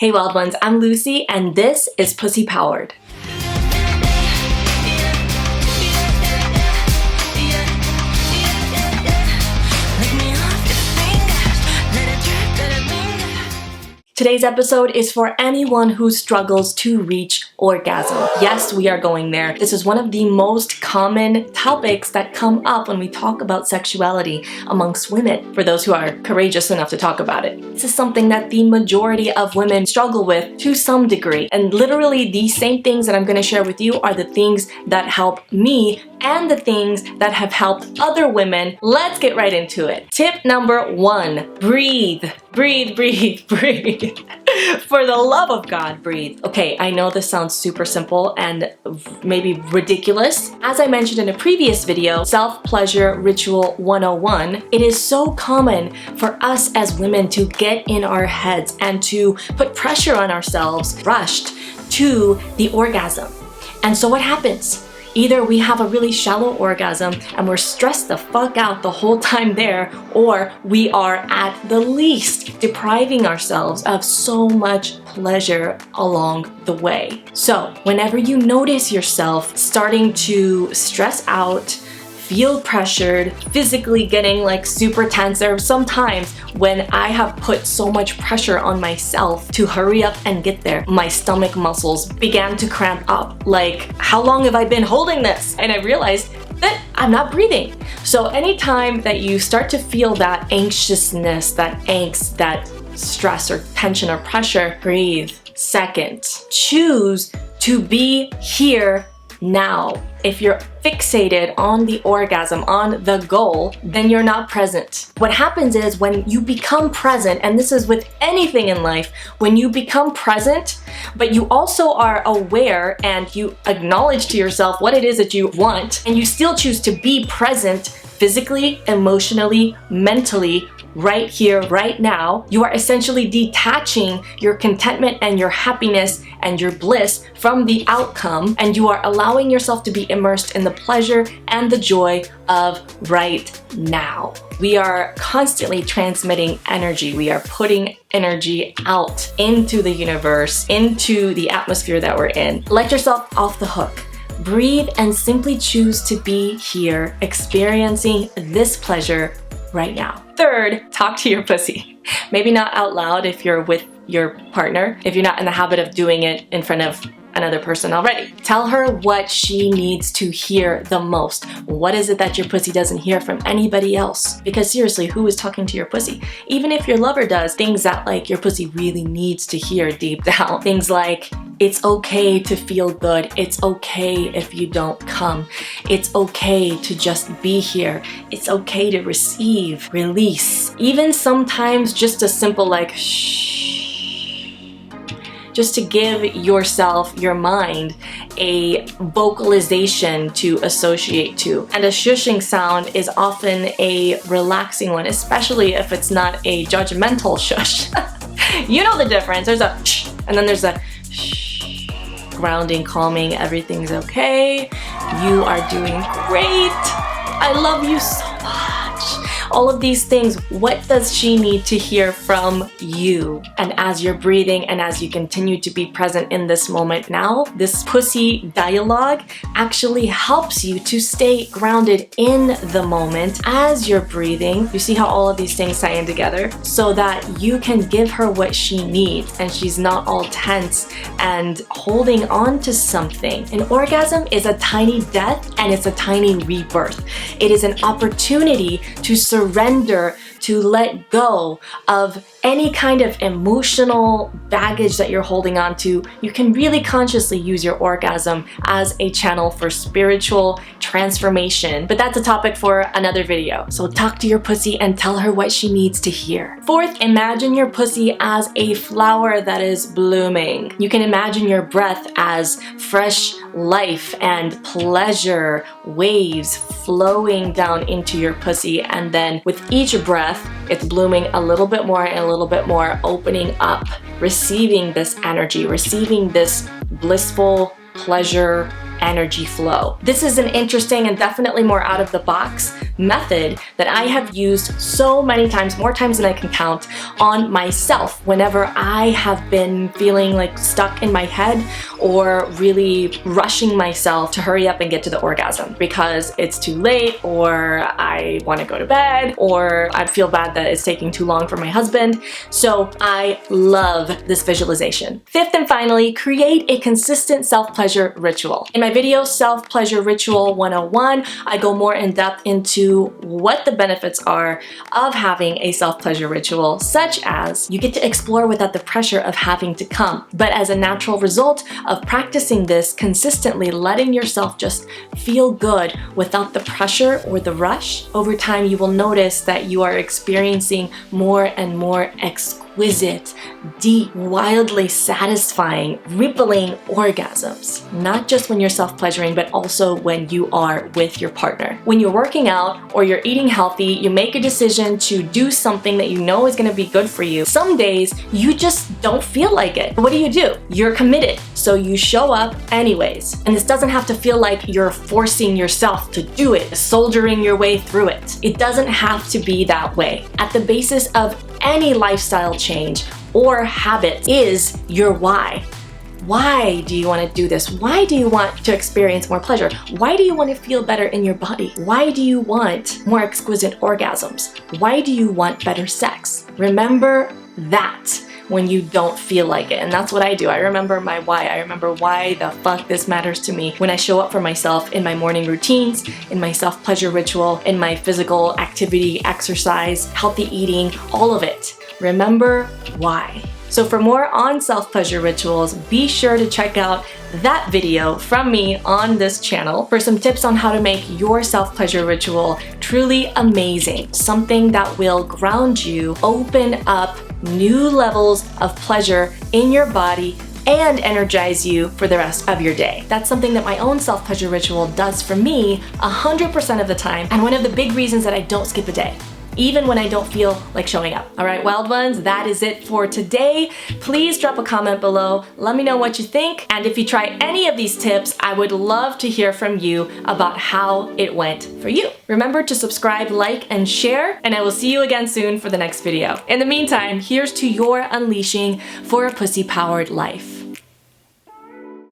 Hey Wild Ones, I'm Lucy and this is Pussy Powered. Today's episode is for anyone who struggles to reach orgasm. Yes, we are going there. This is one of the most common topics that come up when we talk about sexuality amongst women, for those who are courageous enough to talk about it. This is something that the majority of women struggle with to some degree. And literally these same things that I'm going to share with you are the things that help me and the things that have helped other women. Let's get right into it. Tip number 1, breathe. Breathe, breathe, breathe. For the love of God, breathe. Okay, I know this sounds super simple and maybe ridiculous. As I mentioned in a previous video, Self-Pleasure Ritual 101, it is so common for us as women to get in our heads and to put pressure on ourselves, rushed to the orgasm. And so what happens? Either we have a really shallow orgasm and we're stressed the fuck out the whole time there, or we are at the least depriving ourselves of so much pleasure along the way. So whenever you notice yourself starting to stress out, feel pressured, physically getting like super tense, there are some times when I have put so much pressure on myself to hurry up and get there, my stomach muscles began to cramp up. Like, how long have I been holding this? And I realized that I'm not breathing. So anytime that you start to feel that anxiousness, that angst, that stress or tension or pressure, breathe. Second, choose to be here now. If you're fixated on the orgasm, on the goal, then you're not present. What happens is when you become present, and this is with anything in life, when you become present, but you also are aware and you acknowledge to yourself what it is that you want, and you still choose to be present physically, emotionally, mentally, right here, right now, you are essentially detaching your contentment and your happiness and your bliss from the outcome, and you are allowing yourself to be immersed in the pleasure and the joy of right now. We are constantly transmitting energy. We are putting energy out into the universe, into the atmosphere that we're in. Let yourself off the hook. Breathe and simply choose to be here, experiencing this pleasure right now. Third, talk to your pussy. Maybe not out loud if you're with your partner, if you're not in the habit of doing it in front of another person already. Tell her what she needs to hear the most. What is it that your pussy doesn't hear from anybody else? Because seriously, who is talking to your pussy? Even if your lover does, things that like your pussy really needs to hear deep down. Things like, it's okay to feel good. It's okay if you don't come. It's okay to just be here. It's okay to receive, release. Even sometimes just a simple like, shh. Just to give yourself, your mind, a vocalization to associate to. And a shushing sound is often a relaxing one, especially if it's not a judgmental shush. You know the difference. There's a shh, and then there's a shh. Grounding, calming, everything's okay. You are doing great. I love you so much. All of these things, what does she need to hear from you? And as you're breathing and as you continue to be present in this moment now, this pussy dialogue actually helps you to stay grounded in the moment as you're breathing. You see how all of these things tie in together? So that you can give her what she needs and she's not all tense and holding on to something. An orgasm is a tiny death and it's a tiny rebirth. It is an opportunity to surrender, to let go of any kind of emotional baggage that you're holding on to. You can really consciously use your orgasm as a channel for spiritual transformation. But that's a topic for another video. So talk to your pussy and tell her what she needs to hear. Fourth, imagine your pussy as a flower that is blooming. You can imagine your breath as fresh life and pleasure, waves flowing down into your pussy, and then with each breath, it's blooming a little bit more and a little bit more, opening up, receiving this energy, receiving this blissful pleasure energy flow. This is an interesting and definitely more out of the box method that I have used so many times, more times than I can count, on myself whenever I have been feeling like stuck in my head or really rushing myself to hurry up and get to the orgasm because it's too late, or I want to go to bed, or I feel bad that it's taking too long for my husband. So I love this visualization. Fifth and finally, create a consistent self-pleasure ritual. In my video, Self-Pleasure Ritual 101, I go more in depth into what the benefits are of having a self-pleasure ritual, such as you get to explore without the pressure of having to come. But as a natural result of practicing this consistently, letting yourself just feel good without the pressure or the rush, over time you will notice that you are experiencing more and more exquisite, deep, wildly satisfying, rippling orgasms. Not just when you're self-pleasuring, but also when you are with your partner. When you're working out or you're eating healthy, you make a decision to do something that you know is gonna be good for you. Some days you just don't feel like it. What do? You're committed, so you show up anyways. And this doesn't have to feel like you're forcing yourself to do it, soldiering your way through it. It doesn't have to be that way. At the basis of any lifestyle change or habit is your why. Why do you want to do this? Why do you want to experience more pleasure? Why do you want to feel better in your body? Why do you want more exquisite orgasms? Why do you want better sex? Remember that when you don't feel like it. And that's what I do. I remember my why. I remember why the fuck this matters to me when I show up for myself in my morning routines, in my self-pleasure ritual, in my physical activity, exercise, healthy eating, all of it. Remember why. So for more on self-pleasure rituals, be sure to check out that video from me on this channel for some tips on how to make your self-pleasure ritual truly amazing. Something that will ground you, open up new levels of pleasure in your body, and energize you for the rest of your day. That's something that my own self-pleasure ritual does for me 100% of the time, and one of the big reasons that I don't skip a day, even when I don't feel like showing up. All right, wild ones, that is it for today. Please drop a comment below. Let me know what you think. And if you try any of these tips, I would love to hear from you about how it went for you. Remember to subscribe, like, and share, and I will see you again soon for the next video. In the meantime, here's to your unleashing for a pussy-powered life.